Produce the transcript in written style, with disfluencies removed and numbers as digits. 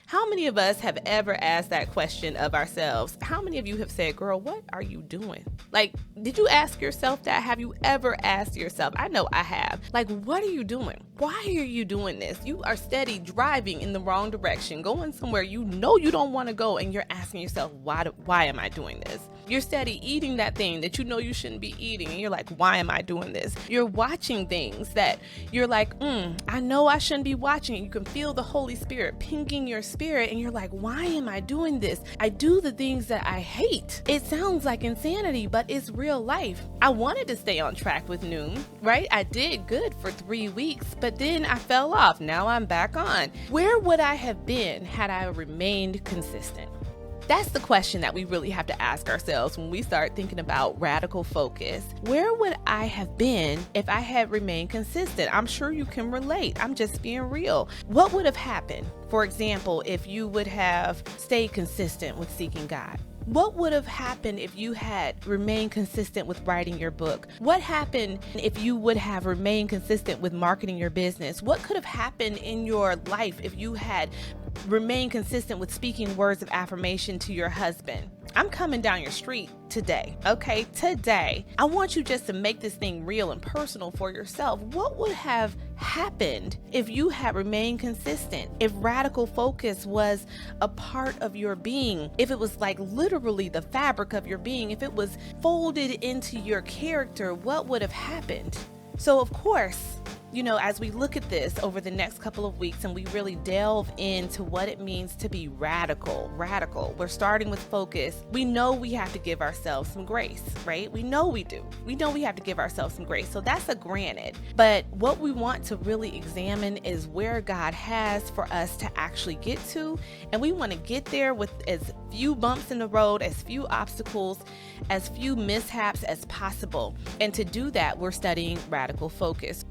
How many of us have ever asked that question of ourselves? How many of you have said, girl, what are you doing? Like, did you ask yourself that? Have you ever asked yourself? I know I have. Like, what are you doing? Why are you doing this? You are steady driving in the wrong direction, going somewhere you know you don't want to go, and you're asking yourself, why am I doing this? You're steady eating that thing that you know you shouldn't be eating, and you're like, why am I doing this? You're watching things that you're like, I know I shouldn't be watching. You can feel the Holy Spirit pinging your spirit, and you're like, why am I doing this? I do the things that I hate. It sounds like insanity, but it's real life. I wanted to stay on track with Noom, right? I did good for 3 weeks, but then I fell off. Now I'm back on. Where would I have been had I remained consistent? That's the question that we really have to ask ourselves when we start thinking about radical focus. Where would I have been if I had remained consistent? I'm sure you can relate. I'm just being real. What would have happened, for example, if you would have stayed consistent with seeking God? What would have happened if you had remained consistent with writing your book? What happened if you would have remained consistent with marketing your business? What could have happened in your life if you had remained consistent with speaking words of affirmation to your husband? I'm coming down your street today, okay? Today, I want you just to make this thing real and personal for yourself. What would have happened if you had remained consistent? If radical focus was a part of your being, if it was like literally the fabric of your being, if it was folded into your character, what would have happened? So of course, as we look at this over the next couple of weeks and we really delve into what it means to be radical, we're starting with focus. We know we have to give ourselves some grace, right? We know we do. We know we have to give ourselves some grace. So that's a granted. But what we want to really examine is where God has for us to actually get to. And we want to get there with as few bumps in the road, as few obstacles, as few mishaps as possible. And to do that, we're studying radical focus.